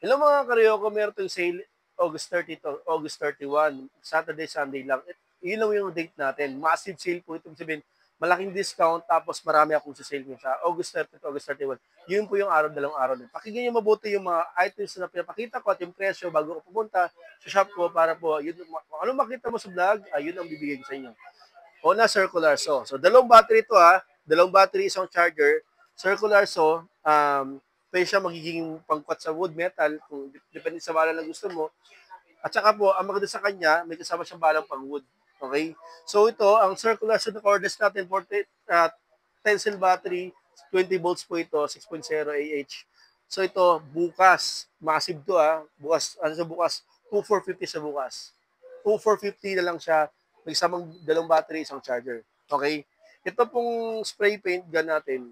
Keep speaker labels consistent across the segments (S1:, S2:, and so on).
S1: Hello mga karyoko, meron tong sale August 30 to August 31, Saturday, Sunday lang. Yun lang yung date natin. Massive sale po ito. Sabihin, malaking discount tapos marami akong sale nyo sa August 30 to August 31. Yun po yung dalawang araw din. Pakinggan nyo mabuti yung mga items na pinapakita ko at yung presyo bago ko pumunta sa shop ko para po, yun, ano makita mo sa vlog, yun ang bibigay ko sa inyo. Una, circular saw. So, dalawang battery ito ha. Dalawang battery, isang charger. Circular saw, pwede siya magiging pangkwat sa wood metal kung depende sa bala na gusto mo. At saka po, ang maganda sa kanya, may kasama siyang balang pang wood. Okay? So ito, ang circular saw na cordless natin, 10 cell battery, 20 volts po ito, 6.0 AH. So ito, bukas, massive to bukas, ano sa bukas, 2,450 sa bukas. 2,450 na lang siya, may isamang dalawang battery, isang charger. Okay? Ito pong spray paint gun natin,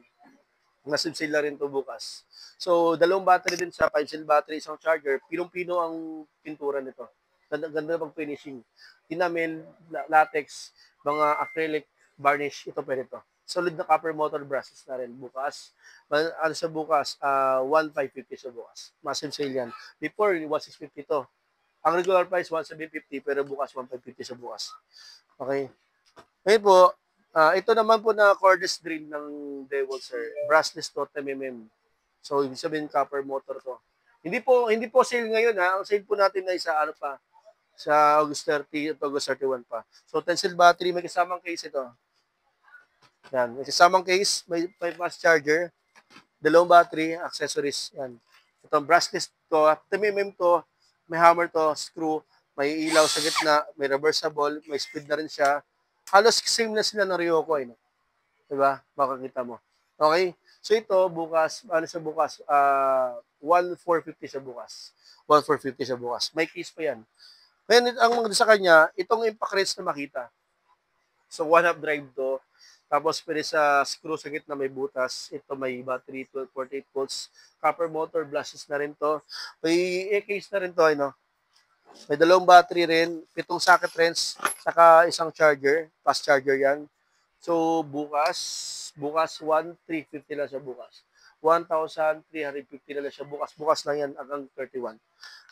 S1: massive sale na rin to bukas. So, dalawang battery din sa 5 cell battery, isang charger. Pinong-pino ang pintura nito. Ganda, ganda pag finishing. Enamel, latex, mga acrylic, varnish, ito pwede to. Solid na copper motor brushes na rin bukas. Ano sa bukas? 1,550 sa bukas. Massive sale yan. Before, 1,650 to. Ang regular price, 1,750, pero bukas, 1,550 sa bukas. Okay? Ngayon po, ito naman po na cordless drill ng Dewalt, sir. Brushless to, 10mm. So, ibig sabihin, copper motor to. Hindi po sale ngayon, ha. Ang sale po natin ay sa ano pa, sa August 30 at August 31 pa. So, 10 cell battery, may kasamang case ito. Yan, may kasamang case, may fast charger, dalawang battery, accessories. Yan. Ito, brushless to, 10mm to, may hammer to, screw, may ilaw sa gitna, may reversible, may speed na rin siya. Halos same na sila ng Ryoko, eh. No? Diba? Makakita mo. Okay? So ito, bukas, ano sa bukas? 1,450 sa bukas. 1,450 sa bukas. May case pa yan. Ngayon, ang mga sa kanya, itong impact wrench na makita. So, one-half drive to. Tapos, pwede sa screw sa gitna may butas. Ito may battery, 1248 volts. Copper motor, brushes na rin to. May case na rin to, ano? May dalawang battery rin, 7 socket wrench, saka isang charger, fast charger yan. So, bukas 1,350 lang siya bukas. 1,350 na lang siya bukas. Bukas lang yan hanggang 31.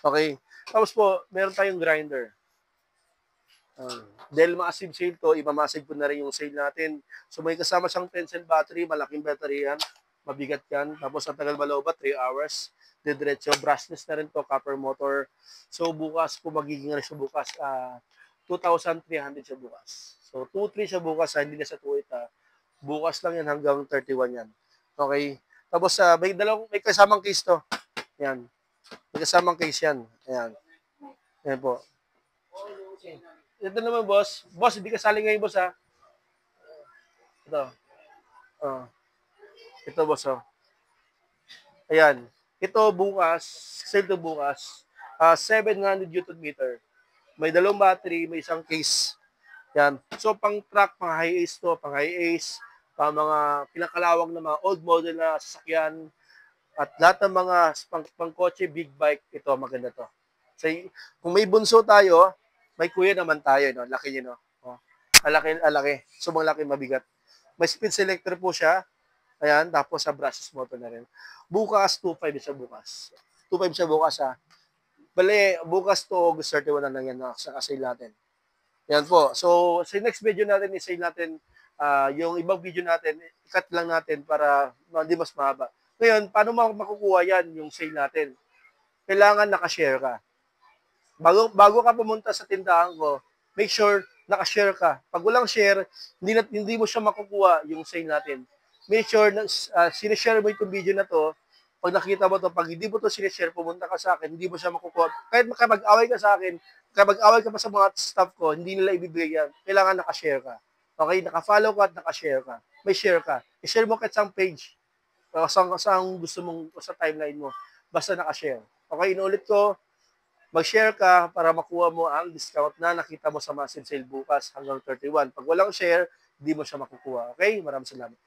S1: Okay. Tapos po, meron tayong grinder. Dahil massive sale to, ipamassive ko na rin yung sale natin. So may kasama siyang 10 cell battery, malaking battery yan, mabigat yan. Tapos ang tagal malobat, 3 hours. Diretso, brushless na rin to, copper motor. So bukas po magiging rin sa bukas, 2,300 sa bukas. So 2,300 sa bukas, hindi na sa 2,800. Bukas lang yan hanggang 31 yan. Okay? Tapos may kasamang case to. Yan. May kasamang case yan. Ayan. Ayan po. Ito naman, boss. Boss, hindi ka sali ngayon, boss, ha? Ito. Oh. Ito, boss, oh. Ayan. Ito bukas, sale to bukas. 700 Newton meter. May dalawang battery, may isang case. Yan. So, pang truck, pang high ace to, pang high ace, pang mga pinakalawang na mga old model na sasakyan, at lahat ng mga pang kotse, big bike, ito, maganda to. So, kung may bunso tayo, may kuya naman tayo, no? Laki niyo, no? Oh. Alaki. So, malaki, mabigat. May speed selector po siya. Ayan, tapos sa brushless motor na rin. Bukas, 2,500 siya bukas. 2,500 siya bukas, ha. Bale, bukas to August 31 na lang yan sa sale natin. Yan po. So, sa next video natin, i-sale natin yung ibang video natin, i-cut lang natin para hindi mas mahaba. Ngayon, paano makukuha yan, yung sale natin? Kailangan nakashare ka. Bago ka pumunta sa tindahan ko, make sure naka-share ka. Pag walang share, hindi mo siya makukuha yung sale natin. Make sure na sinishare mo itong video na to. Pag nakita mo to, pag hindi mo to sinishare, pumunta ka sa akin, hindi mo siya makukuha. Kahit makapag-away ka sa akin, kapag-away ka pa sa mga staff ko, hindi nila ibibigay yan. Kailangan naka-share ka. Okay? Naka-follow ka at naka-share ka. May share ka. I-share mo kahit sa page. Saan gusto mong sa timeline mo. Basta naka-share. Okay? Inulit ko, mag-share ka para makuha mo ang discount na nakita mo sa massive sale bukas hanggang 31. Pag walang share, hindi mo siya makukuha. Okay? Maraming salamat.